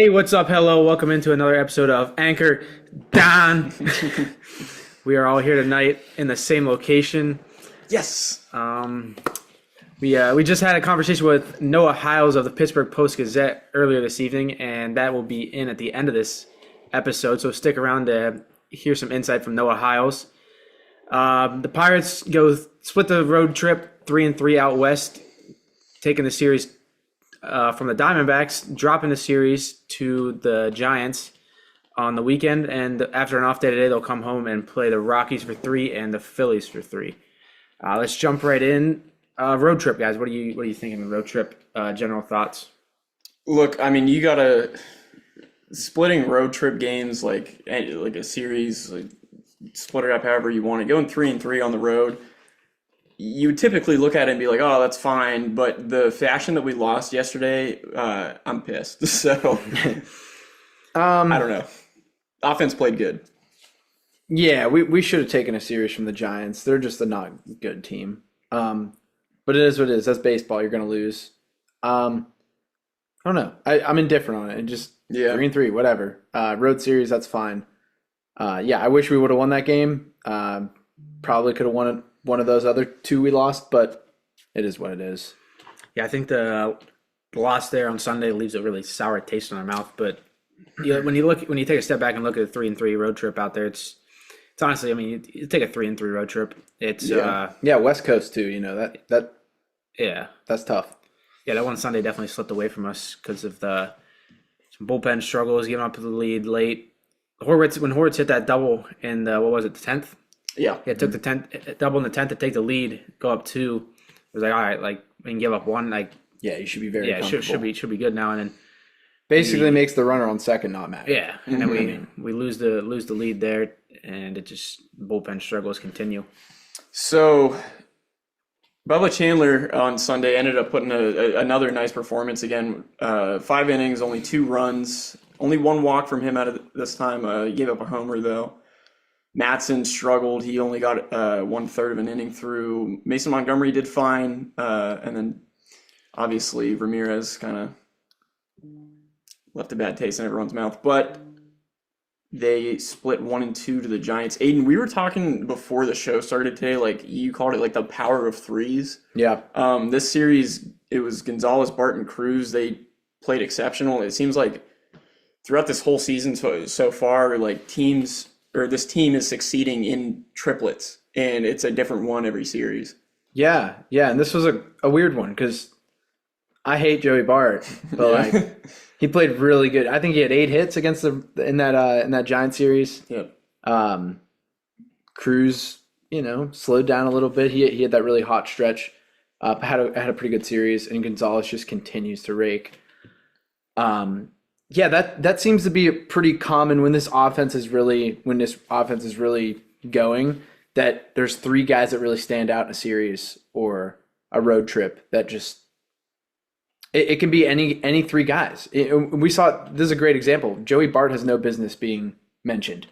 Hey, what's up? Hello, welcome into another episode of Anchor Dahn. We are all here tonight in the same location. Yes. We just had a conversation with NOAH Hiles of the Pittsburgh Post-Gazette earlier this evening, and that will be in at the end of this episode. So stick around to hear some insight from NOAH Hiles. The Pirates split the road trip 3-3 out west, taking the series from the Diamondbacks, dropping the series to the Giants on the weekend, and after an off day today, they'll come home and play the Rockies for 3 and the Phillies for 3. Let's jump right in. Road trip, guys. What are you thinking of the road trip? General thoughts. Look, I mean, you gotta splitting road trip games like a series, like split it up however you want it. Going 3-3 on the road, you would typically look at it and be like, "Oh, that's fine." But the fashion that we lost yesterday, I'm pissed. So I don't know. Offense played good. Yeah, we should have taken a series from the Giants. They're just a not good team. But it is what it is. That's baseball. You're going to lose. I don't know. I'm indifferent on it. Just 3-3, whatever. Road series, that's fine. I wish we would have won that game. Probably could have won it. One of those other two we lost, but it is what it is. Yeah, I think the loss there on Sunday leaves a really sour taste in our mouth. But when you take a step back and look at a 3-3 road trip out there, it's honestly, I mean, you take a 3-3 road trip. It's West Coast too. You know that's tough. Yeah, that one Sunday definitely slipped away from us because of some bullpen struggles, giving up the lead late. When Horwitz hit that double in the 10th. Yeah, it took the 10th double in the 10th to take the lead, go up 2. It was like, all right, like we can give up 1. Like, yeah, you should be very comfortable. Should be good now. And then basically makes the runner on second not matter. Yeah, and then we lose the lead there, and it just bullpen struggles continue. So Bubba Chandler on Sunday ended up putting another nice performance again. 5 innings, only 2 runs, only 1 walk from him out of this time. He gave up a homer though. Matson struggled. He only got 1/3 of an inning through. Mason Montgomery did fine. And then obviously Ramirez kind of left a bad taste in everyone's mouth. But they split 1-2 to the Giants. Aiden, we were talking before the show started today, like you called it like the power of threes. Yeah. This series, it was Gonzalez, Barton, Cruz. They played exceptional. It seems like throughout this whole season so far, like this team is succeeding in triplets, and it's a different one every series. Yeah, and this was a weird one because I hate Joey Bart, but like he played really good. I think he had 8 hits against in that Giant series. Yep. Cruz, slowed down a little bit. He had that really hot stretch. Had a pretty good series, and Gonzalez just continues to rake. That seems to be pretty common when this offense is really going, that there's 3 guys that really stand out in a series or a road trip that just it can be any 3 guys. We saw this is a great example. Joey Bart has no business being mentioned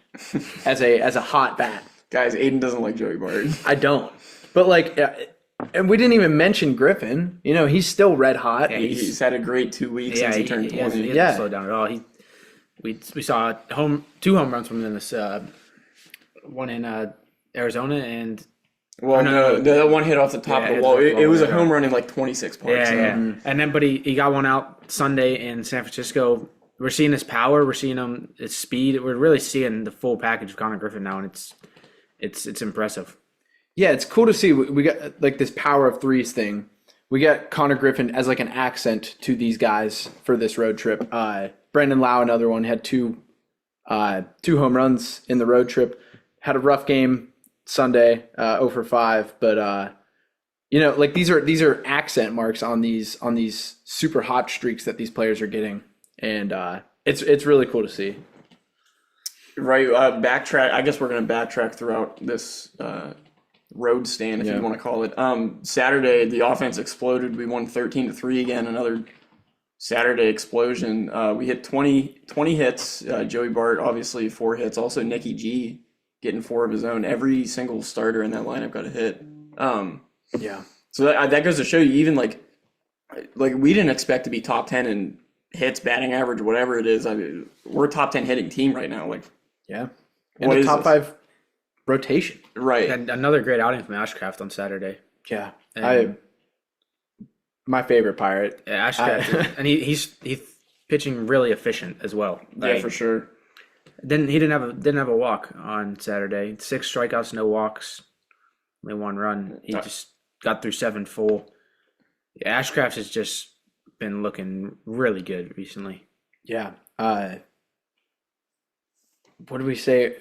as a hot bat. Guys, Aiden doesn't like Joey Bart. I don't. But and we didn't even mention Griffin. He's still red hot. Yeah, he's had a great 2 weeks since he turned 20. He hasn't slowed down at all. We saw 2 home runs from him in this one in Arizona and. Well, the one hit off the top of the wall. It was a home run in like 26 parts. Yeah. And then, but he got one out Sunday in San Francisco. We're seeing his power. We're seeing his speed. We're really seeing the full package of Connor Griffin now, and it's impressive. Yeah, it's cool to see. We got like this power of threes thing. We got Connor Griffin as like an accent to these guys for this road trip. Brandon Lau, another one, had 2 home runs in the road trip. Had a rough game Sunday, 0 for 5. But like these are accent marks on these super hot streaks that these players are getting, and it's really cool to see. Right, backtrack. I guess we're going to backtrack throughout this road stand, if you want to call it. Saturday, the offense exploded. We won 13-3 again. Another Saturday explosion. We hit 20 hits. Joey Bart, obviously, 4 hits. Also, Nicky G getting 4 of his own. Every single starter in that lineup got a hit. So that goes to show you, even like we didn't expect to be top 10 in hits, batting average, whatever it is. I mean, we're a top 10 hitting team right now. Like, Yeah. And What the is top this? 5 rotation. right. And another great outing from Ashcraft on Saturday. Yeah. And- My favorite Pirate. Yeah, Ashcraft, and he's pitching really efficient as well. Yeah, for sure. Didn't have a walk on Saturday. 6 strikeouts, no walks, only 1 run. He just got through 7 full. Yeah, Ashcraft has just been looking really good recently. Yeah. What did we say?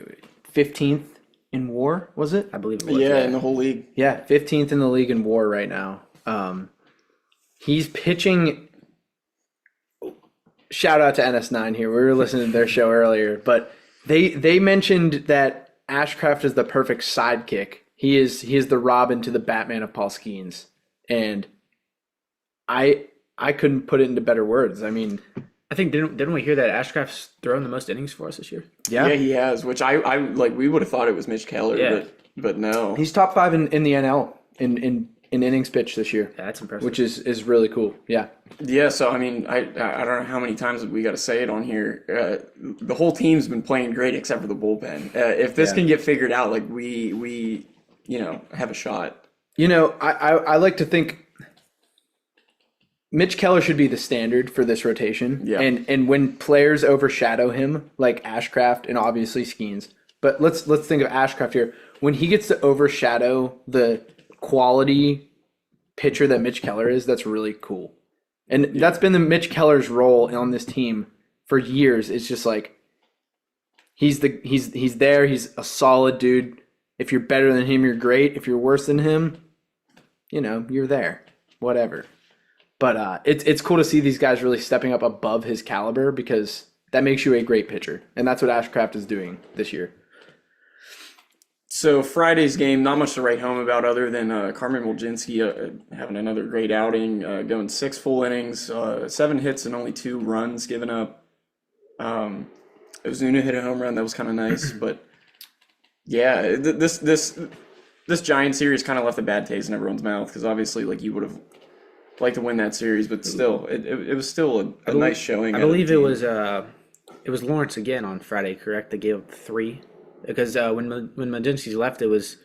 15th in WAR, was it? I believe it was. Yeah, in the whole league. Yeah, 15th in the league in WAR right now. He's pitching. Shout out to NS9 here. We were listening to their show earlier, but they mentioned that Ashcraft is the perfect sidekick. He is the Robin to the Batman of Paul Skeens, and I couldn't put it into better words. I mean, I think didn't we hear that Ashcraft's thrown the most innings for us this year? Yeah, he has, which I like. We would have thought it was Mitch Keller, Yeah. but no. He's top 5 in the NL in innings pitched this year, Yeah, that's impressive. which is really cool. Yeah. Yeah, so I mean, I don't know how many times we got to say it on here. The whole team's been playing great except for the bullpen. If this can get figured out, like we have a shot. You know, I like to think Mitch Keller should be the standard for this rotation. Yeah. And when players overshadow him, like Ashcraft and obviously Skeens, but let's think of Ashcraft here. When he gets to overshadow the quality pitcher that Mitch Keller is, that's really cool. And that's been the Mitch Keller's role on this team for years. It's just like he's there, he's a solid dude. If you're better than him, you're great. If you're worse than him, you're there. Whatever. But it's cool to see these guys really stepping up above his caliber, because that makes you a great pitcher. And that's what Ashcraft is doing this year. So Friday's game, not much to write home about other than Carmen Wolzinski having another great outing, going 6 full innings, 7 hits and only 2 runs given up. Ozuna hit a home run, that was kind of nice, but yeah, this Giant series kind of left a bad taste in everyone's mouth, because obviously, like, you would have liked to win that series, but still, it was still a nice showing. I believe it was Lawrence again on Friday, correct? They gave up 3. Because when Majinski's left, it was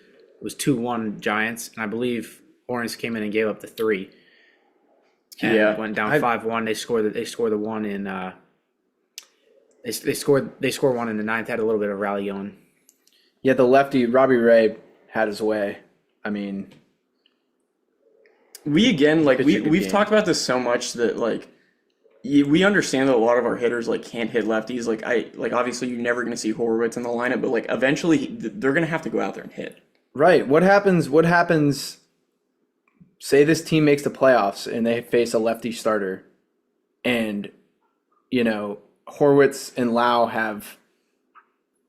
2-1 Giants, and I believe Lawrence came in and gave up the 3. And went down 5-1. They scored the one in they scored one in the 9th. Had a little bit of rally going. Yeah, the lefty Robbie Ray had his way. I mean, we've game. talked about this so much that like. We understand that a lot of our hitters like can't hit lefties. Like obviously you're never going to see Horowitz in the lineup, but like eventually they're going to have to go out there and hit. right. What happens? Say this team makes the playoffs and they face a lefty starter, and Horowitz and Lau have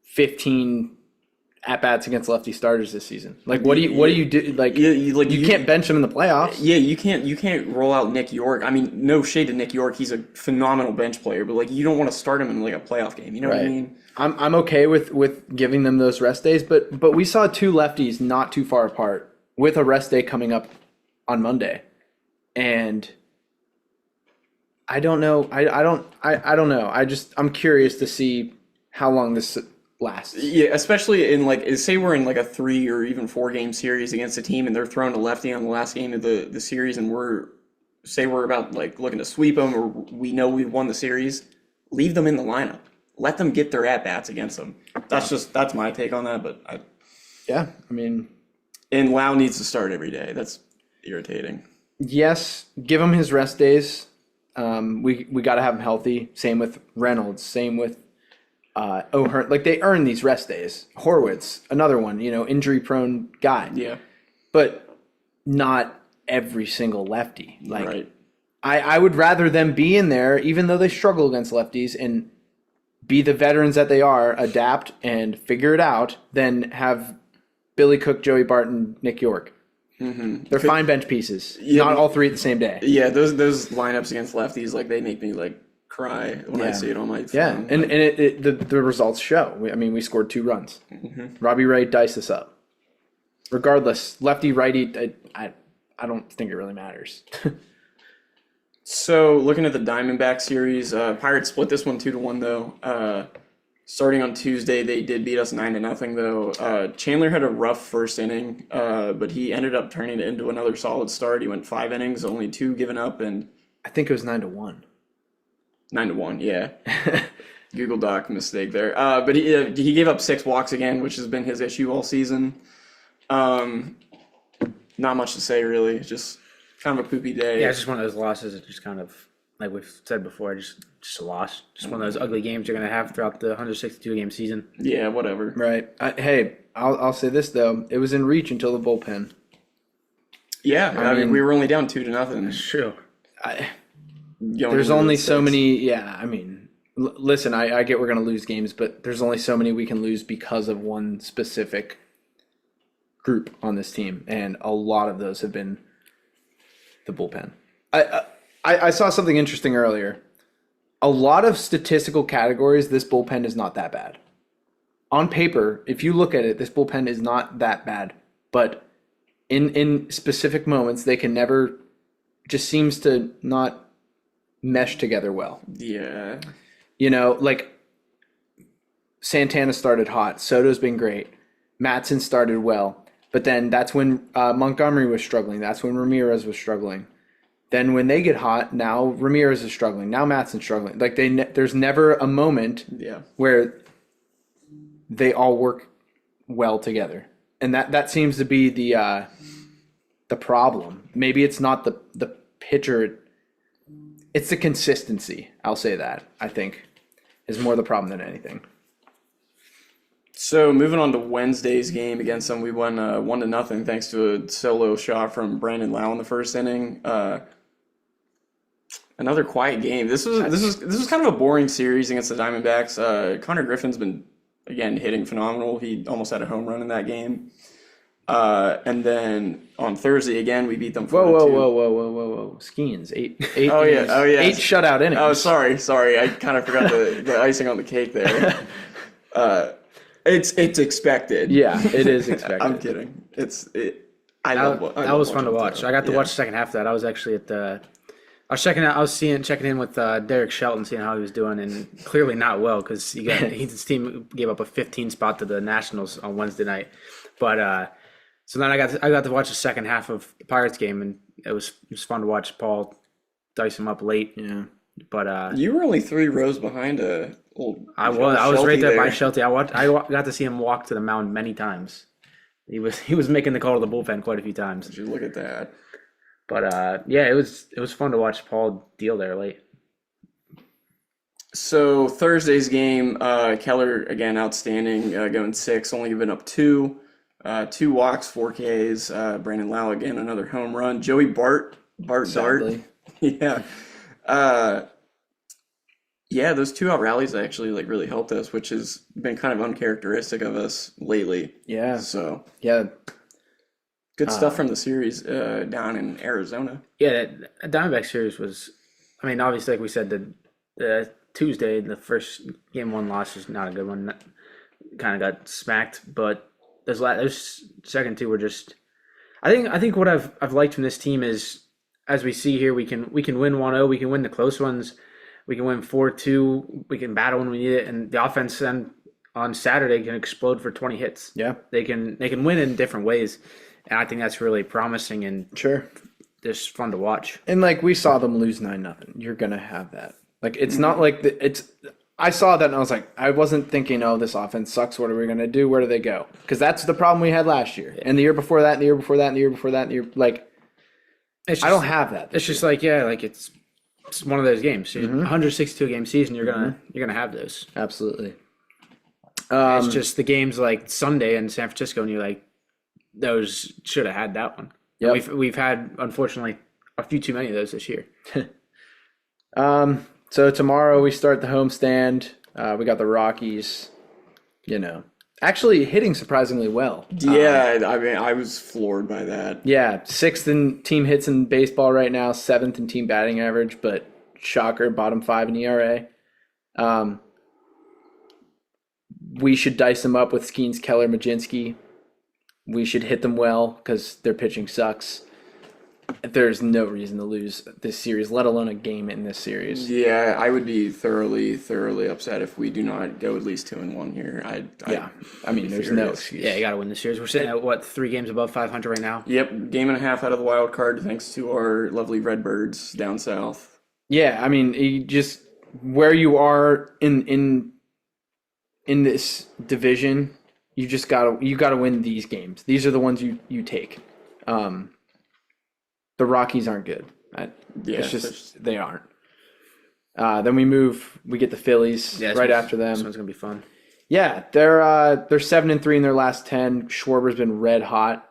15 at-bats against lefty starters this season. Like, what do you do? Like, you can't bench him in the playoffs. Yeah, you can't roll out Nick York. I mean, no shade to Nick York. He's a phenomenal bench player, but like you don't want to start him in like a playoff game. You know what I mean? I'm okay with giving them those rest days, but we saw 2 lefties not too far apart with a rest day coming up on Monday. And I don't know. I don't know. I'm curious to see how long this lasts. Yeah, especially in like, say we're in like a 3 or even 4 game series against a team and they're throwing a lefty on the last game of the series, and we're about like looking to sweep them, or we know we've won the series. Leave them in the lineup. Let them get their at bats against them. That's my take on that. But I mean, and Lau needs to start every day. That's irritating. Yes, give him his rest days. We got to have him healthy. Same with Reynolds. Same with O'Hearn. Like, they earn these rest days. Horowitz, another one. Injury prone guy. Yeah, but not every single lefty. Like, right. I would rather them be in there, even though they struggle against lefties, and be the veterans that they are, adapt and figure it out, than have Billy Cook, Joey Barton, Nick York. Mm-hmm. They're fine bench pieces. Yeah, not all 3 at the same day. Yeah, those lineups against lefties, like, they make me like cry when I see it on my phone. Yeah, and the results show. We scored 2 runs. Mm-hmm. Robbie Ray diced us up. Regardless, lefty, righty, I don't think it really matters. So looking at the Diamondback series, Pirates split this one 2-1 though. Starting on Tuesday, they did beat us 9-0 though. Chandler had a rough first inning, but he ended up turning it into another solid start. He went 5 innings, only 2 given up, and I think it was 9-1. 9-1, yeah. Google Doc mistake there. But he gave up 6 walks again, which has been his issue all season. Not much to say really. Just kind of a poopy day. Yeah, it's just one of those losses. It's just kind of like we've said before, just a loss. Just one of those ugly games you're going to have throughout the 162 game season. Yeah, whatever. Right. Hey, I'll say this though. It was in reach until the bullpen. Yeah, I mean we were only down 2-0. Sure. There's only so many. Yeah, I mean, listen, I get we're going to lose games, but there's only so many we can lose because of one specific group on this team, and a lot of those have been the bullpen. I saw something interesting earlier. A lot of statistical categories, this bullpen is not that bad. On paper, if you look at it, this bullpen is not that bad. But in specific moments, they can never, just seems to not mesh together well. Yeah. You know, like Santana started hot. Soto's been great. Mattson started well. But then that's when Montgomery was struggling. That's when Ramirez was struggling. Then when they get hot, now Ramirez is struggling. Now Matsson's struggling. Like there's never a moment where they all work well together, and that seems to be the problem. Maybe it's not the pitcher; it's the consistency. I'll say that. I think is more the problem than anything. So moving on to Wednesday's game against them, we won 1-0 thanks to a solo shot from Brandon Lau in the first inning. Another quiet game. This was kind of a boring series against the Diamondbacks. Connor Griffin's been again hitting phenomenal. He almost had a home run in that game. And then on Thursday again, we beat them 4-2. Whoa. Skeens, eight Oh yeah. 8 shutout innings. Oh, sorry. I kind of forgot the icing on the cake there. It's expected. Yeah, it is expected. I'm kidding. That was fun to watch. I got to watch the second half of that. I was actually at the. I was checking in with Derek Shelton, seeing how he was doing, and clearly not well because his team gave up a 15 spot to the Nationals on Wednesday night. But so then I got to watch the second half of the Pirates game, and it was fun to watch Paul dice him up late. Yeah, but you were only 3 rows behind I was right there by Shelty. I got to see him walk to the mound many times. He was making the call to the bullpen quite a few times. Did you look at that? But yeah, it was fun to watch Paul deal there late. So Thursday's game, Keller again outstanding, going 6, only giving up 2 walks, 4 Ks. Brandon Lau again another home run. Joey Bart Dart, yeah, those 2-out rallies actually really helped us, which has been kind of uncharacteristic of us lately. Yeah. So yeah. Good stuff from the series down in Arizona. Yeah, that Diamondback series was, I mean, obviously, like we said, the Tuesday, the first game 1 loss is not a good one. Kind of got smacked, but those second 2 were just. I think what I've liked from this team is, as we see here, we can win 1-0, we can win the close ones, we can win 4-2, we can battle when we need it, and the offense then on Saturday can explode for 20 hits. Yeah, they can win in different ways. And I think that's really promising and just fun to watch. And like we saw them lose 9-0. You're gonna have that. Like it's not like I saw that and I was like, I wasn't thinking, oh, this offense sucks. What are we gonna do? Where do they go? Because that's the problem we had last year, and the year before that, and the year before that, and the year before that, and the year like. I don't have that. It's just like it's one of those games. 162 game season. You're gonna have those. Absolutely. It's just the games like Sunday in San Francisco, and you're like. Those should have had that one. Yep. We've had, unfortunately, a few too many of those this year. So tomorrow we start the homestand. We got the Rockies, actually hitting surprisingly well. Yeah, I mean, I was floored by that. Yeah, 6th in team hits in baseball right now, 7th in team batting average, but shocker, bottom 5 in ERA. We should dice them up with Skeens, Keller, Majinski. We should hit them well because their pitching sucks. there's no reason to lose this series, let alone a game in this series. Yeah, I would be thoroughly upset if we do not go at least 2-1 here. Yeah, I mean, there's no excuse. Yeah, you got to win the series. We're sitting at, what, 3 games above 500 right now? Yep, game and a half out of the wild card thanks to our lovely Redbirds down south. Yeah, I mean, you just where you are in this division, you gotta win these games. These are the ones you take. The Rockies aren't good. It's just they aren't. Then we get the Phillies right after them. This one's gonna be fun. Yeah, they're 7-3 in their last 10. Schwarber's been red hot.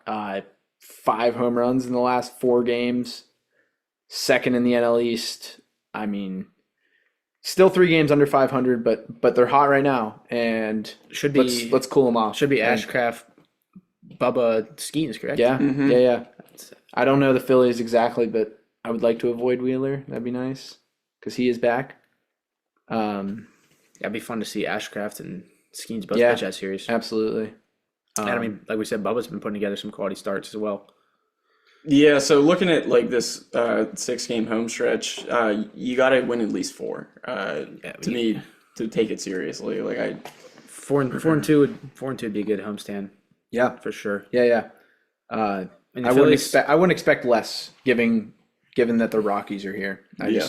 5 home runs in the last 4 games. Second in the NL East. I mean, still 3 games under 500, but they're hot right now, and Should be let's cool them off. Should be Ashcraft, Bubba, Skeens, correct? Yeah, yeah. I don't know the Phillies exactly, but I would like to avoid Wheeler. That'd be nice because he is back. It'd be fun to see Ashcraft and Skeens both Yeah. pitch that series. Absolutely. And I mean, like we said, Bubba's been putting together some quality starts as well. Yeah, so looking at like this 6-game home stretch, you got to win at least 4 to me to take it seriously. Like 4-2 would be a good homestand. Yeah, For sure. yeah. And the I Phillies, wouldn't expect less, given that the Rockies are here. I mean,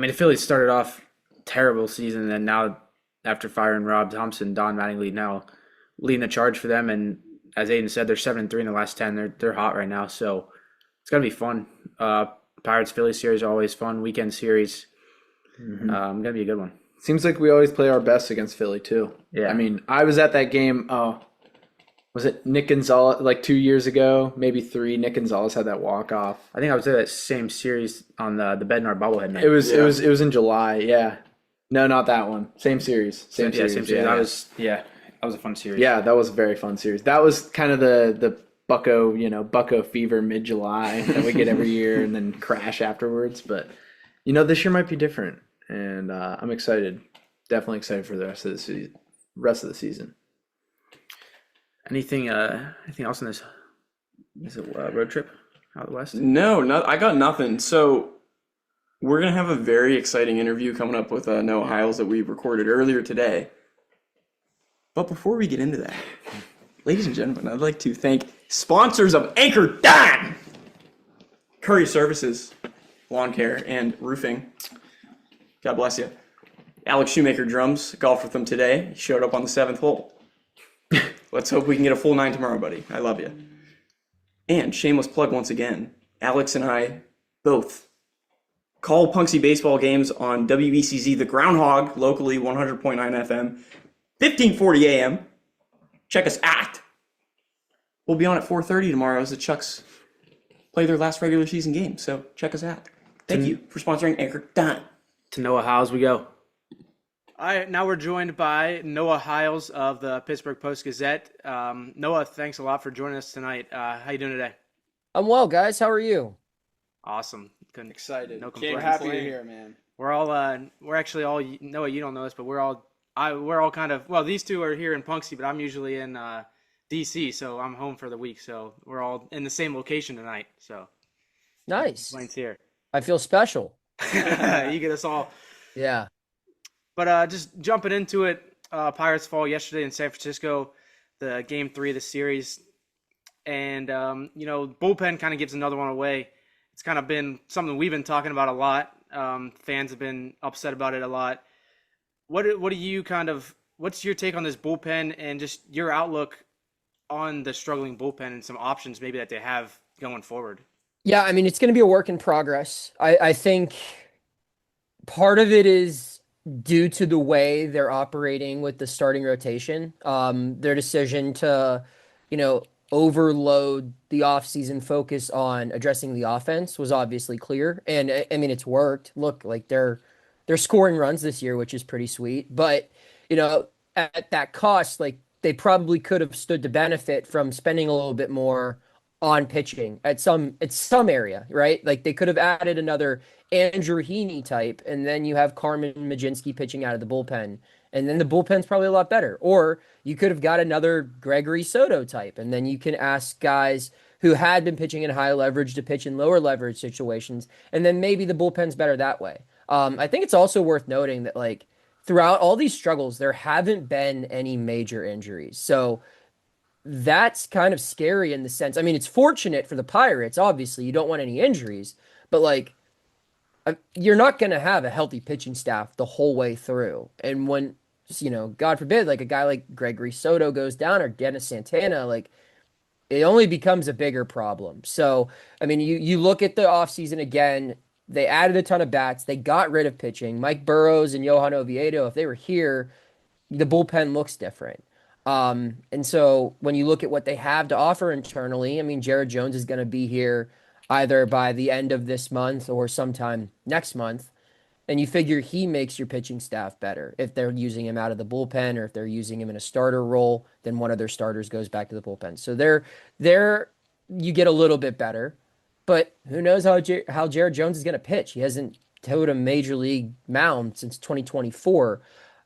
the Phillies started off terrible season, and now after firing Rob Thompson, Don Mattingly now leading the charge for them. And as Aiden said, they're 7-3 in the last 10. They're hot right now, so it's gonna be fun. Pirates Phillies series are always fun. Weekend series, gonna be a good one. Seems like we always play our best against Philly too. Yeah. I mean, I was at that game. Was it Nick Gonzalez like 2 years ago, maybe 3? Nick Gonzalez had that walk off. I think I was at that same series on the Bednar bobblehead night. It was in July. Yeah. No, not that one. Same series. Same series. Yeah, that was a fun series. Yeah, that was a very fun series. That was kind of the Bucco fever mid-July that we get every year and then crash afterwards. But this year might be different, and I'm excited. Definitely excited for the rest of the season. Anything else in this road trip out west? No, I got nothing. So we're going to have a very exciting interview coming up with NOAH HILES that we recorded earlier today. But before we get into that, ladies and gentlemen, I'd like to thank sponsors of Anchor Dahn, Curry Services, Lawn Care, and Roofing. God bless you. Alex Shoemaker drums, golfed with them today. He showed up on the 7th hole. Let's hope we can get a full 9 tomorrow, buddy. I love you. And shameless plug once again, Alex and I both call Punksy baseball games on WECZ The Groundhog, locally 100.9 FM, 1540 AM. Check us at. We'll be on at 4:30 tomorrow as the Chucks play their last regular season game. So check us out. Thank you for sponsoring Anchor Dahn. To NOAH HILES we go. All right, now we're joined by NOAH HILES of the Pittsburgh Post-Gazette. Noah, thanks a lot for joining us tonight. How you doing today? I'm well, guys. How are you? Awesome. Excited. No complaints. Happy you're here, man. We're all we're actually all Noah. You don't know this, but we're all kind of these two are here in Punxsutawney, but I'm usually in DC, so I'm home for the week. So we're all in the same location tonight. So Nice. Blaine's here. I feel special. You get us all. Yeah. But just jumping into it, Pirates fall yesterday in San Francisco, the game 3 of the series, and bullpen kind of gives another one away. It's kind of been something we've been talking about a lot. Fans have been upset about it a lot. What do you what's your take on this bullpen and just your outlook on the struggling bullpen and some options maybe that they have going forward? Yeah, I mean, it's going to be a work in progress. I think part of it is due to the way they're operating with the starting rotation. Their decision to, overload the offseason focus on addressing the offense was obviously clear. And I mean, it's worked. Look, like they're scoring runs this year, which is pretty sweet. But, at that cost, like they probably could have stood to benefit from spending a little bit more on pitching at some area, right? Like they could have added another Andrew Heaney type, and then you have Carmen Majinski pitching out of the bullpen, and then the bullpen's probably a lot better. Or you could have got another Gregory Soto type, and then you can ask guys who had been pitching in high leverage to pitch in lower leverage situations, and then maybe the bullpen's better that way. I think it's also worth noting that like throughout all these struggles, there haven't been any major injuries. So that's kind of scary in the sense. I mean, it's fortunate for the Pirates, obviously. You don't want any injuries, but like you're not going to have a healthy pitching staff the whole way through. And when, God forbid, like a guy like Gregory Soto goes down or Dennis Santana, like it only becomes a bigger problem. So, I mean, you look at the offseason again, they added a ton of bats. They got rid of pitching. Mike Burrows and Johan Oviedo, if they were here, the bullpen looks different. And so when you look at what they have to offer internally, I mean, Jared Jones is going to be here either by the end of this month or sometime next month. And you figure he makes your pitching staff better. If they're using him out of the bullpen or if they're using him in a starter role, then one of their starters goes back to the bullpen. So there you get a little bit better. But who knows how Jared Jones is going to pitch? He hasn't toed a major league mound since 2024.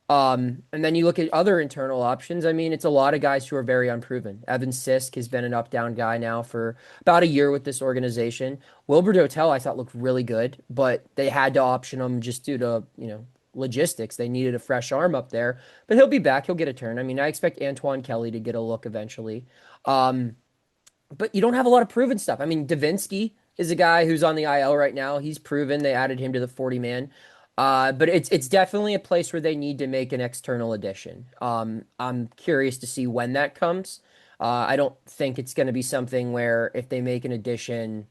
And then you look at other internal options. I mean, it's a lot of guys who are very unproven. Evan Sisk has been an up-down guy now for about a year with this organization. Wilbur Dotel, I thought looked really good, but they had to option him just due to, logistics. They needed a fresh arm up there, but he'll be back. He'll get a turn. I mean, I expect Antoine Kelly to get a look eventually. But you don't have a lot of proven stuff. I mean, Davinsky is a guy who's on the IL right now. He's proven. They added him to the 40-man. But it's definitely a place where they need to make an external addition. I'm curious to see when that comes. I don't think it's going to be something where if they make an addition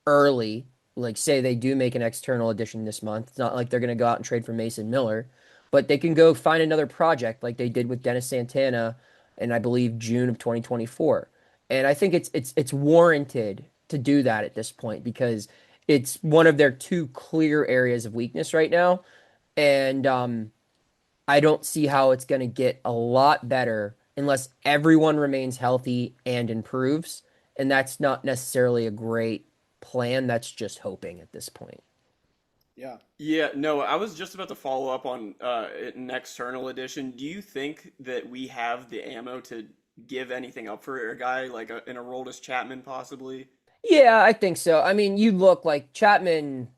early, like say they do make an external addition this month, it's not like they're going to go out and trade for Mason Miller, but they can go find another project like they did with Dennis Santana in I believe June of 2024. And I think it's warranted to do that at this point because it's one of their two clear areas of weakness right now. And I don't see how it's going to get a lot better unless everyone remains healthy and improves. And that's not necessarily a great plan. That's just hoping at this point. Yeah. Yeah, no, I was just about to follow up on an external edition. Do you think that we have the ammo to give anything up for a guy like an Aroldis Chapman possibly? Yeah, I think so. I mean, you look like Chapman.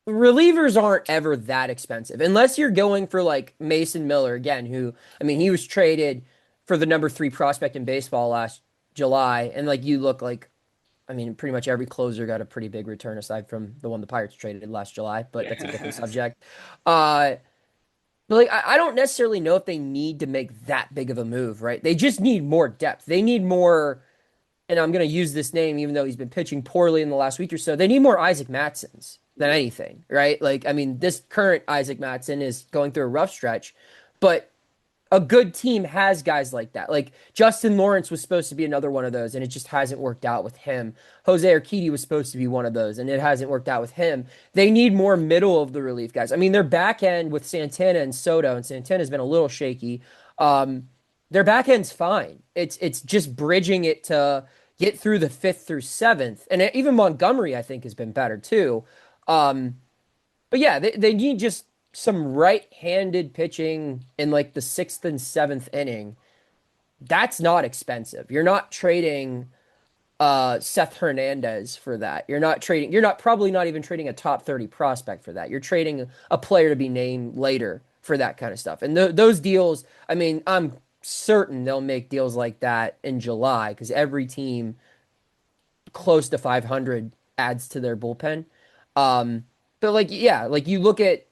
Relievers aren't ever that expensive unless you're going for like Mason Miller again, who, I mean, he was traded for the number 3 prospect in baseball last July. And like you look like, I mean, pretty much every closer got a pretty big return aside from the one the Pirates traded last July, but that's a different subject. But like, I don't necessarily know if they need to make that big of a move, right? They just need more depth. They need more, and I'm going to use this name even though he's been pitching poorly in the last week or so. They need more Isaac Matsons than anything, right? Like, I mean, this current Isaac Matson is going through a rough stretch, but a good team has guys like that. Like Justin Lawrence was supposed to be another one of those, and it just hasn't worked out with him. Jose Urquidy was supposed to be one of those, and it hasn't worked out with him. They need more middle of the relief guys. I mean, their back end with Santana and Soto, and Santana's been a little shaky. Their back end's fine. It's just bridging it to get through the 5th through 7th, and even Montgomery I think has been better too. But yeah, they need just some right-handed pitching in like the 6th and 7th inning. That's not expensive. You're not trading Seth Hernandez for that. You're probably not even trading a top 30 prospect for that. You're trading a player to be named later for that kind of stuff. And those deals, I mean, I'm certain they'll make deals like that in July because every team close to 500 adds to their bullpen. But like, yeah, like you look at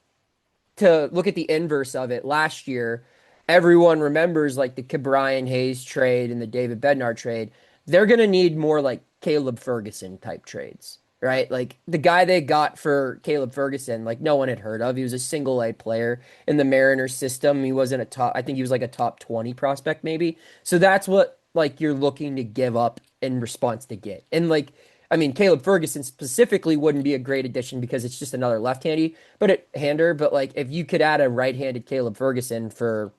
the inverse of it last year, everyone remembers like the Brian Hayes trade and the David Bednar trade. They're going to need more like Caleb Ferguson type trades, right? Like the guy they got for Caleb Ferguson, like no one had heard of. He was a single A player in the Mariners system. He wasn't I think he was like a top 20 prospect maybe. So that's what like you're looking to give up in response to get. And like, I mean, Caleb Ferguson specifically wouldn't be a great addition because it's just another left-hander. But like, if you could add a right-handed Caleb Ferguson for,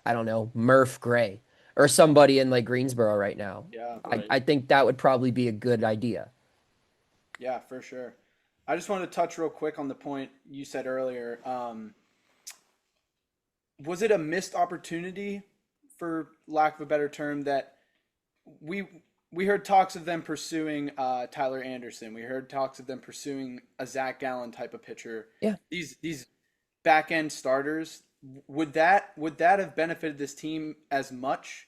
I don't know, Murph Gray or somebody in like Greensboro right now, Yeah. I think that would probably be a good idea. Yeah, for sure. I just wanted to touch real quick on the point you said earlier. Was it a missed opportunity, for lack of a better term, that we heard talks of them pursuing Tyler Anderson. We heard talks of them pursuing a Zach Gallen type of pitcher. Yeah. These back end starters, would that have benefited this team as much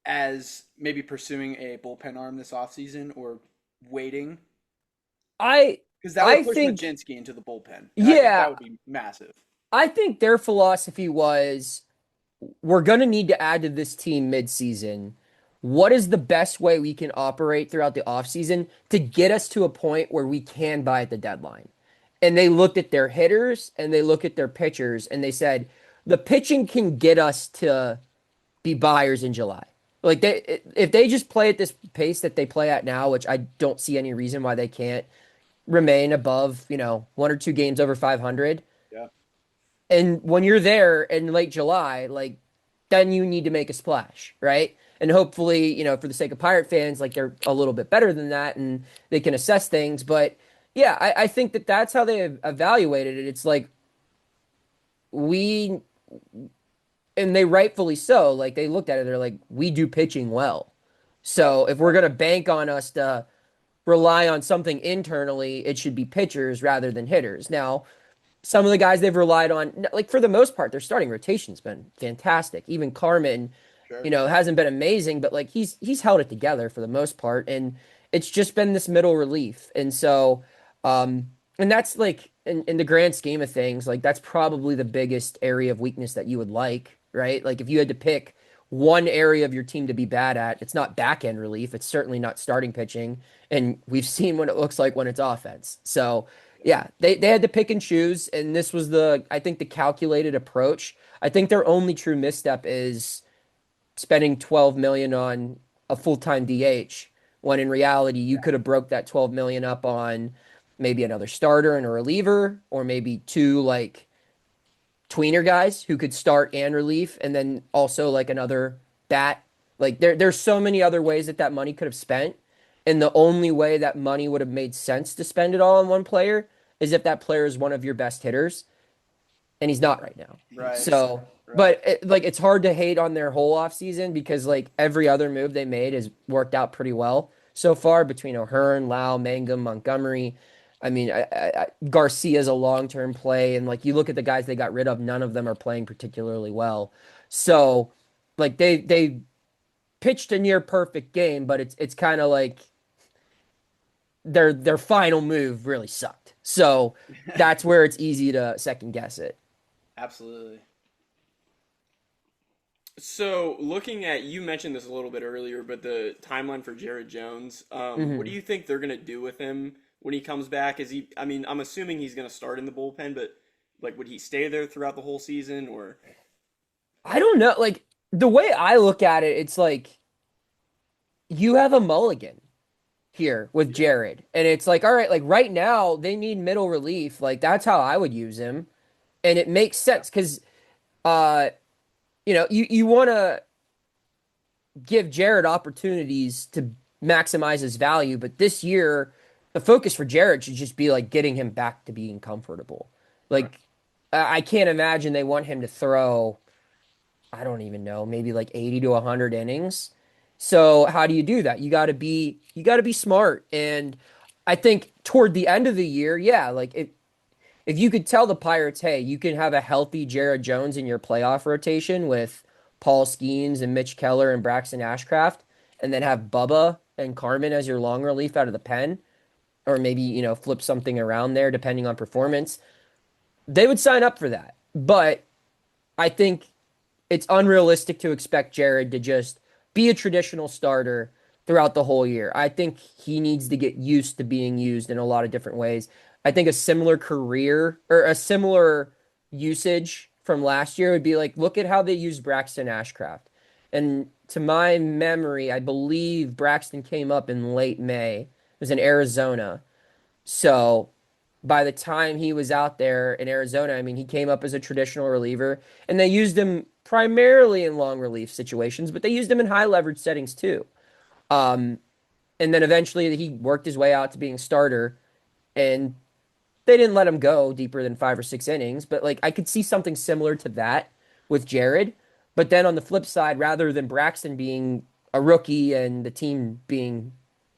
as maybe pursuing a bullpen arm this offseason or waiting? I Because that I would push think Majinski into the bullpen. And I think yeah, that would be massive. I think their philosophy was we're going to need to add to this team midseason. What is the best way we can operate throughout the offseason to get us to a point where we can buy at the deadline? And they looked at their hitters and they looked at their pitchers and they said, the pitching can get us to be buyers in July. Like if they just play at this pace that they play at now, which I don't see any reason why they can't remain above, one or two games over 500. Yeah. And when you're there in late July, like then you need to make a splash, right? And hopefully, for the sake of Pirate fans, like they're a little bit better than that and they can assess things. But yeah, I think that's how they evaluated it. It's like we, and they rightfully so, like they looked at it, they're like, we do pitching well. So if we're going to bank on us to rely on something internally, it should be pitchers rather than hitters. Now, some of the guys they've relied on, like for the most part, their starting rotation's been fantastic. Even Carmen, Sure. hasn't been amazing, but like he's held it together for the most part, and it's just been this middle relief. And so, and that's like in the grand scheme of things, like that's probably the biggest area of weakness that you would like, right? Like if you had to pick one area of your team to be bad at, it's not back end relief. It's certainly not starting pitching, and we've seen what it looks like when it's offense. So yeah, they had to pick and choose, and this was I think the calculated approach. I think their only true misstep is spending 12 million on a full-time DH when in reality you could have broke that 12 million up on maybe another starter and a reliever, or maybe two like tweener guys who could start and relief, and then also like another bat. Like there's so many other ways that money could have spent. And the only way that money would have made sense to spend it all on one player is if that player is one of your best hitters, and he's not right now. Right. So, but it's hard to hate on their whole offseason because like every other move they made has worked out pretty well so far between O'Hearn, Lau, Mangum, Montgomery. I mean, Garcia's a long-term play, and like you look at the guys they got rid of, none of them are playing particularly well. So, like they pitched a near perfect game, but it's kind of like their final move really sucked. So that's where it's easy to second guess it. Absolutely. So, looking at, you mentioned this a little bit earlier, but the timeline for Jared Jones, what do you think they're going to do with him when he comes back? I'm assuming he's going to start in the bullpen, but like, would he stay there throughout the whole season, or? I don't know. Like the way I look at it, it's like you have a mulligan here with Jared, and it's like, all right, like right now they need middle relief. Like that's how I would use him, and it makes sense because, you want to give Jared opportunities to maximize his value, but this year the focus for Jared should just be like getting him back to being comfortable. Like I can't imagine they want him to throw, I don't even know, maybe like 80 to 100 innings. So how do you do that? You got to be smart. And I think toward the end of the year, yeah, like if you could tell the Pirates, hey, you can have a healthy Jared Jones in your playoff rotation with Paul Skeens and Mitch Keller and Braxton Ashcraft, and then have Bubba and Carmen as your long relief out of the pen, or maybe, flip something around there depending on performance, they would sign up for that. But I think it's unrealistic to expect Jared to just be a traditional starter throughout the whole year. I think he needs to get used to being used in a lot of different ways. I think a similar career or a similar usage from last year would be like, look at how they used Braxton Ashcraft. And to my memory, I believe Braxton came up in late May. It was in Arizona. So by the time he was out there in Arizona, I mean, he came up as a traditional reliever, and they used him primarily in long relief situations, but they used him in high leverage settings too. And then eventually he worked his way out to being a starter, and they didn't let him go deeper than 5 or 6 innings. But like I could see something similar to that with Jared. But then on the flip side, rather than Braxton being a rookie and the team being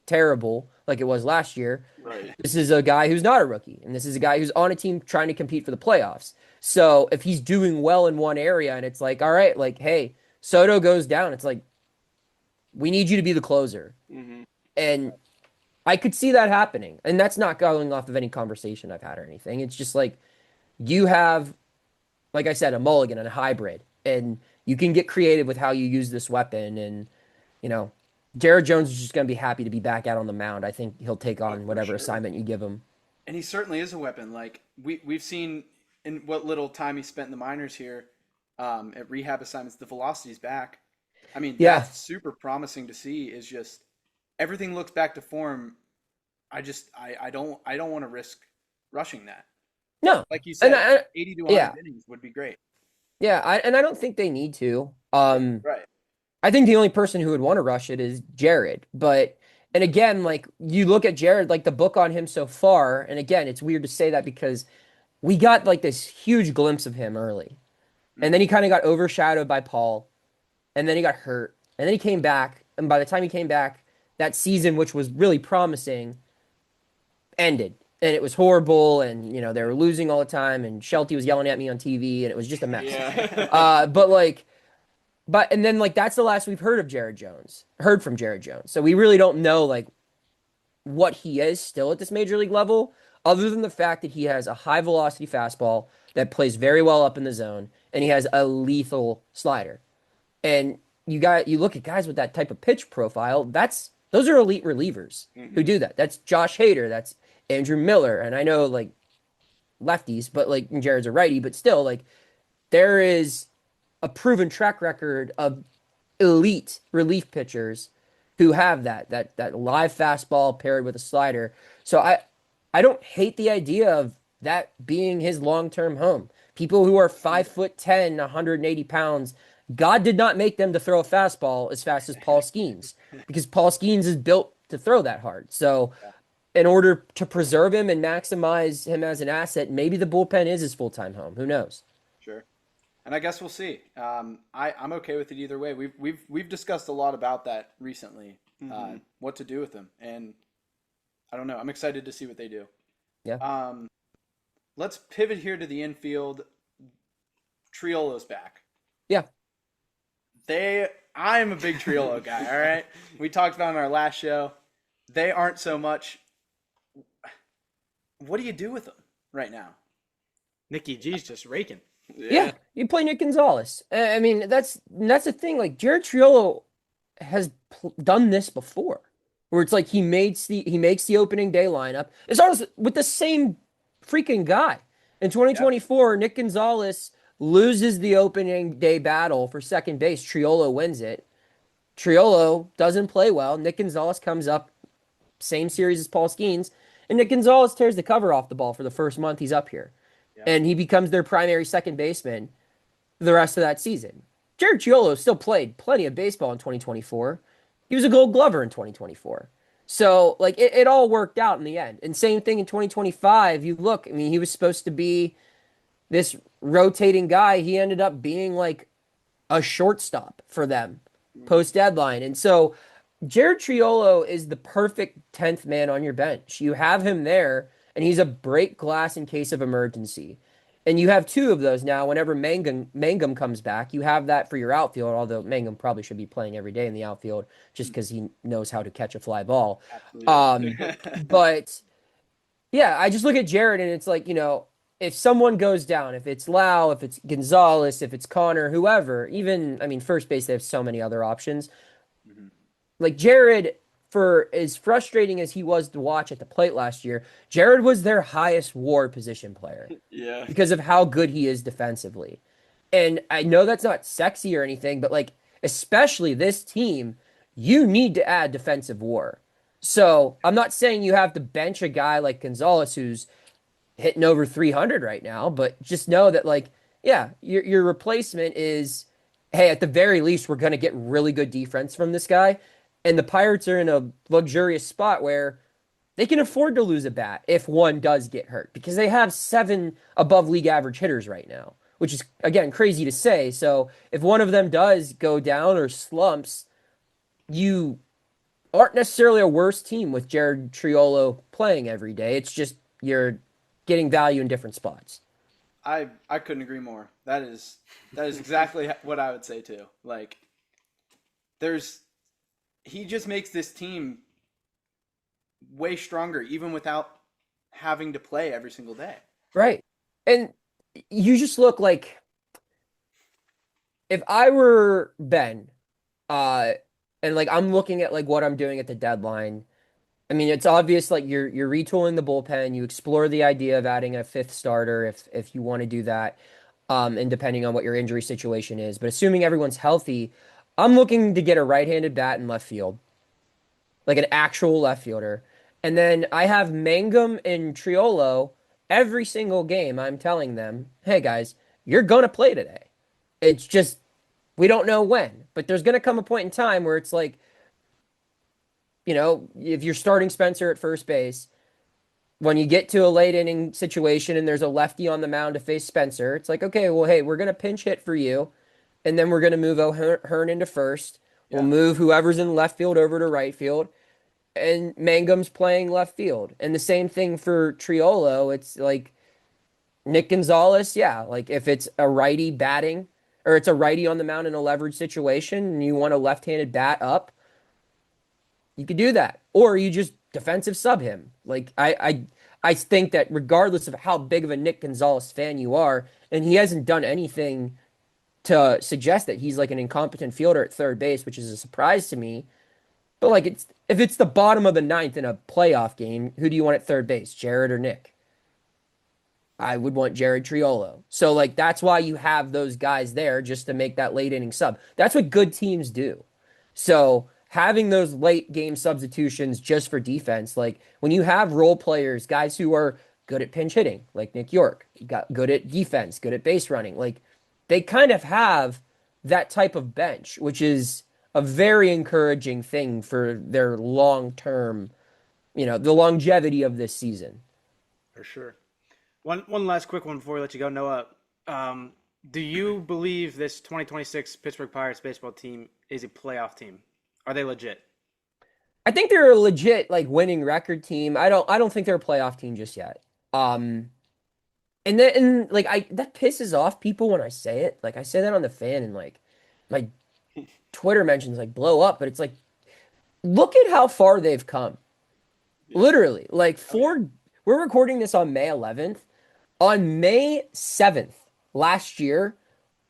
terrible like it was last year. Right. This is a guy who's not a rookie, and this is a guy who's on a team trying to compete for the playoffs. So if he's doing well in one area and it's like, all right, like, hey, Soto goes down, it's like, we need you to be the closer. Mm-hmm. And I could see that happening. And that's not going off of any conversation I've had or anything. It's just like you have, like I said, a mulligan and a hybrid, and you can get creative with how you use this weapon. And, you know, Jared Jones is just going to be happy to be back out on the mound. I think he'll take on whatever assignment you give him. And he certainly is a weapon. Like we've seen in what little time he spent in the minors here at rehab assignments, the velocity's back. I mean, Yeah. that's super promising to see. Is just everything looks back to form. I don't want to risk rushing that. No. Like you said, And 80 to 100 yeah. innings would be great. Yeah, I don't think they need to. Right. I think the only person who would want to rush it is Jared. But, and again, like you look at Jared, like the book on him so far, and again, it's weird to say that because we got like this huge glimpse of him early. And then he kind of got overshadowed by Paul, and then he got hurt, and then he came back. And by the time he came back, that season, which was really promising, ended. And it was horrible, and, you know, they were losing all the time, and Shelty was yelling at me on TV, and it was just a mess. Yeah. And then like that's the last we've heard from Jared Jones. So we really don't know like what he is still at this major league level, other than the fact that he has a high velocity fastball that plays very well up in the zone, and he has a lethal slider. And you look at guys with that type of pitch profile, those are elite relievers who do that. That's Josh Hader, that's Andrew Miller, and I know like lefties, but like Jared's a righty, but still like there is a proven track record of elite relief pitchers who have that live fastball paired with a slider. So I don't hate the idea of that being his long-term home. People who are 5'10", 180 pounds, God did not make them to throw a fastball as fast as Paul Skeens, because Paul Skeens is built to throw that hard. So in order to preserve him and maximize him as an asset, maybe the bullpen is his full-time home. Who knows? Sure. And I guess we'll see. I'm okay with it either way. We've discussed a lot about that recently, what to do with him, and I don't know. I'm excited to see what they do. Yeah. Let's pivot here to the infield. Triolo's back. Yeah. I'm a big Triolo guy. All right. We talked about it in our last show. They aren't so much. What do you do with them right now? Nicky G's just raking. Yeah, you play Nick Gonzalez. I mean, that's the thing. Like Jared Triolo has done this before, where it's like he makes the opening day lineup. It's almost with the same freaking guy. In 2024, Nick Gonzalez loses the opening day battle for second base. Triolo wins it. Triolo doesn't play well. Nick Gonzalez comes up, same series as Paul Skeens, and Nick Gonzalez tears the cover off the ball for the first month he's up here. And he becomes their primary second baseman the rest of that season. Jared Triolo still played plenty of baseball in 2024. He was a Gold Glover in 2024. So, like, it all worked out in the end. And same thing in 2025. You look, I mean, he was supposed to be this rotating guy. He ended up being, like, a shortstop for them post-deadline. And so Jared Triolo is the perfect 10th man on your bench. You have him there, and he's a break glass in case of emergency. And you have two of those now. Whenever Mangum comes back, you have that for your outfield, although Mangum probably should be playing every day in the outfield just because he knows how to catch a fly ball. But, yeah, I just look at Jared, and it's like, you know, if someone goes down, if it's Lau, if it's Gonzalez, if it's Connor, whoever, even, I mean, first base, they have so many other options. Like Jared, for as frustrating as he was to watch at the plate last year, Jared was their highest WAR position player. Yeah. Because of how good he is defensively. And I know that's not sexy or anything, but like, especially this team, you need to add defensive WAR. So I'm not saying you have to bench a guy like Gonzalez who's hitting over 300 right now, but just know that, like, yeah, your replacement is, hey, at the very least, we're going to get really good defense from this guy. And the Pirates are in a luxurious spot where they can afford to lose a bat if one does get hurt, because they have 7 above league average hitters right now, which is, again, crazy to say. So if one of them does go down or slumps, you aren't necessarily a worse team with Jared Triolo playing every day. It's just you're getting value in different spots. I couldn't agree more. That is exactly what I would say too. Like, he just makes this team way stronger even without having to play every single day. Right. And you just look like if I were Ben, and like I'm looking at like what I'm doing at the deadline. I mean, it's obvious like you're retooling the bullpen. You explore the idea of adding a fifth starter if you want to do that, and depending on what your injury situation is. But assuming everyone's healthy, I'm looking to get a right-handed bat in left field, like an actual left fielder. And then I have Mangum and Triolo every single game. I'm telling them, hey guys, you're gonna play today. It's just we don't know when, but there's gonna come a point in time where it's like, if you're starting Spencer at first base, when you get to a late inning situation and there's a lefty on the mound to face Spencer, it's like, okay, well, hey, we're gonna pinch hit for you, and then we're gonna move O'Hearn into first. We'll move whoever's in left field over to right field, and Mangum's playing left field. And the same thing for Triolo. It's like Nick Gonzalez, yeah. Like if it's a righty batting or it's a righty on the mound in a leverage situation and you want a left-handed bat up, you could do that. Or you just defensive sub him. Like I think that regardless of how big of a Nick Gonzalez fan you are, and he hasn't done anything to suggest that he's like an incompetent fielder at third base, which is a surprise to me. But like if it's the bottom of the ninth in a playoff game, who do you want at third base, Jared or Nick? I would want Jared Triolo. So like that's why you have those guys there just to make that late inning sub. That's what good teams do. So having those late game substitutions just for defense, like when you have role players, guys who are good at pinch hitting, like Nick York, he got good at defense, good at base running, like they kind of have that type of bench, which is a very encouraging thing for their long-term, the longevity of this season. For sure. One last quick one before we let you go, Noah. Do you believe this 2026 Pittsburgh Pirates baseball team is a playoff team? Are they legit? I think they're a legit like winning record team. I don't think they're a playoff team just yet. And that pisses off people when I say it. Like I say that on the fan and like my Twitter mentions like blow up, but it's like look at how far they've come. Literally. Like we're recording this on May 11th. On May 7th last year,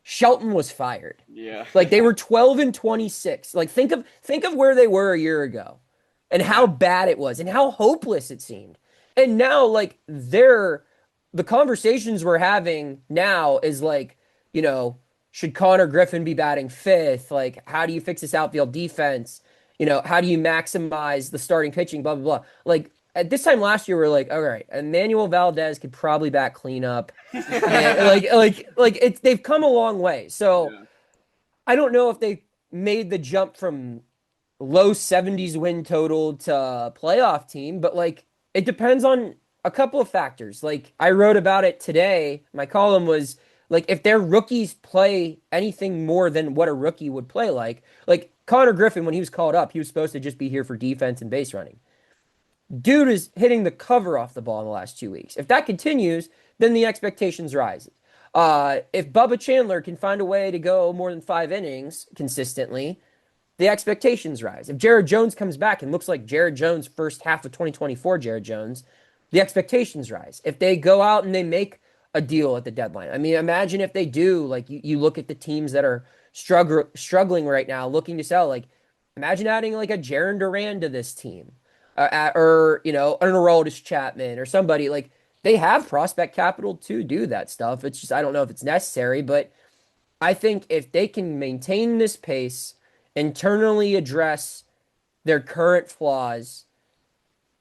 Shelton was fired. Yeah. Like they were 12-26. Like think of where they were a year ago and how bad it was and how hopeless it seemed. And now like the conversations we're having now is like, should Connor Griffin be batting fifth? Like how do you fix this outfield defense? How do you maximize the starting pitching, blah, blah, blah. Like at this time last year, we're like, all right, Emmanuel Valdez could probably bat cleanup. And they've come a long way. So yeah. I don't know if they made the jump from low 70s win total to playoff team, but like it depends on a couple of factors. Like I wrote about it today. My column was like if their rookies play anything more than what a rookie would play like Connor Griffin, when he was called up, he was supposed to just be here for defense and base running. Dude is hitting the cover off the ball in the last 2 weeks. If that continues, then the expectations rise. If Bubba Chandler can find a way to go more than 5 innings consistently, the expectations rise. If Jared Jones comes back and looks like Jared Jones first half of 2024 Jared Jones, the expectations rise. If they go out and they make a deal at the deadline. I mean, imagine if they do, like you look at the teams that are struggling right now, looking to sell, like imagine adding like a Jarren Duran to this team. Or an Aroldis Chapman or somebody like they have prospect capital to do that stuff. It's just I don't know if it's necessary, but I think if they can maintain this pace, internally address their current flaws,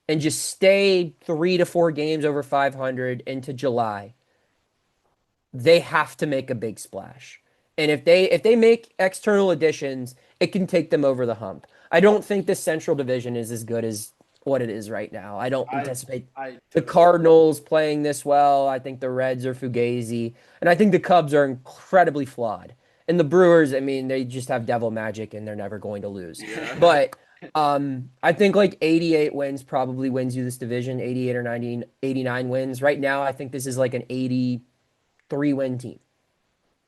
and just stay 3 to 4 games over 500 into July, they have to make a big splash. And if they make external additions, it can take them over the hump. I don't think the Central Division is as good as what it is right now. I don't anticipate the Cardinals playing this well. I think the Reds are fugazi. And I think the Cubs are incredibly flawed. And the Brewers, I mean, they just have devil magic and they're never going to lose. But I think like 88 wins probably wins you this division, 88 or 90, 89 wins. Right now, I think this is like an 83 win team.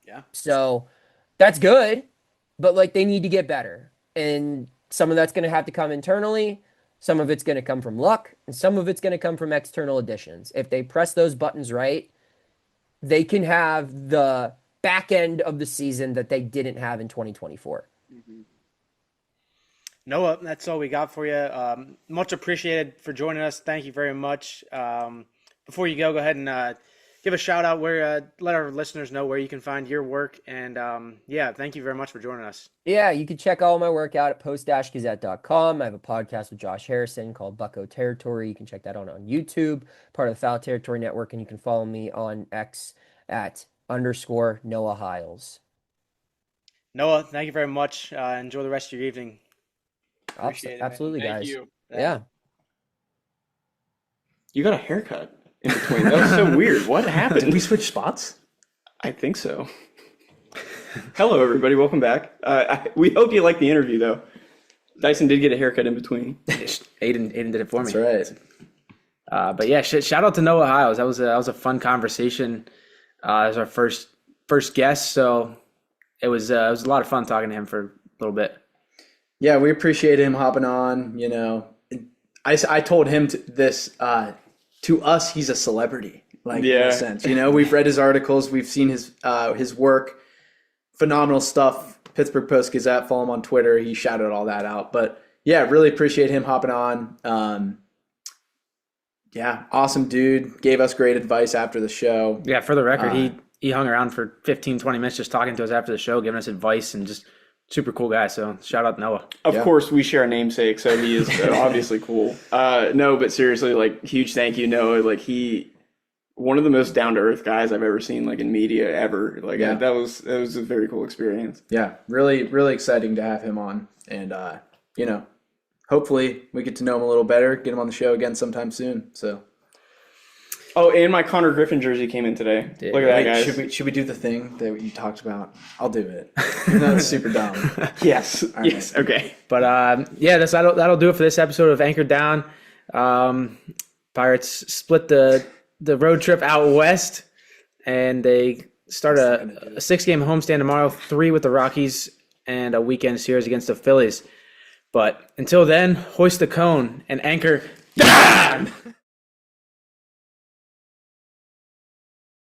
Yeah. So that's good, but like they need to get better. And some of that's going to have to come internally. Some of it's going to come from luck, and some of it's going to come from external additions. If they press those buttons right, they can have the back end of the season that they didn't have in 2024. Noah, that's all we got for you. Much appreciated for joining us. Thank you very much. Before you go ahead and give a shout out where, let our listeners know where you can find your work. And thank you very much for joining us. Yeah, you can check all my work out at post-gazette.com. I have a podcast with Josh Harrison called Bucko Territory. You can check that out on YouTube, part of the Foul Territory Network, and you can follow me on X at _NOAH HILES. Noah, thank you very much. Enjoy the rest of your evening. Appreciate it, Absolutely, man. guys. Thank you. Yeah. You got a haircut in between. That was so weird. What happened? Did we switch spots? I think so. Hello, everybody. Welcome back. We hope you liked the interview, though. Dyson did get a haircut in between. Aiden did it for me. That's right. But yeah, shout out to Noah Hiles. That was a fun conversation. It was our first guest, so it was a lot of fun talking to him for a little bit. Yeah, we appreciate him hopping on. I told him this. To us, he's a celebrity. In a sense, we've read his articles, we've seen his work, phenomenal stuff. Pittsburgh Post-Gazette, follow him on Twitter. He shouted all that out. But yeah, really appreciate him hopping on. Awesome dude. Gave us great advice after the show. Yeah, for the record, he hung around for 15, 20 minutes just talking to us after the show, giving us advice, and just super cool guy. So shout out Noah. Of course, we share a namesake, so he is obviously cool. No, but seriously, huge thank you, Noah. One of the most down to earth guys I've ever seen, in media ever. That was a very cool experience. Yeah, really, really exciting to have him on, and hopefully we get to know him a little better, get him on the show again sometime soon. So. Oh, and my Connor Griffin jersey came in today. Look at that, guys. Should we do the thing that you talked about? I'll do it. That's super dumb. Yes. All yes. right. Okay. But that'll do it for this episode of Anchored Down. Pirates split the road trip out west, and they start a 6-game homestand tomorrow, 3 with the Rockies, and a weekend series against the Phillies. But until then, hoist the cone and anchor down!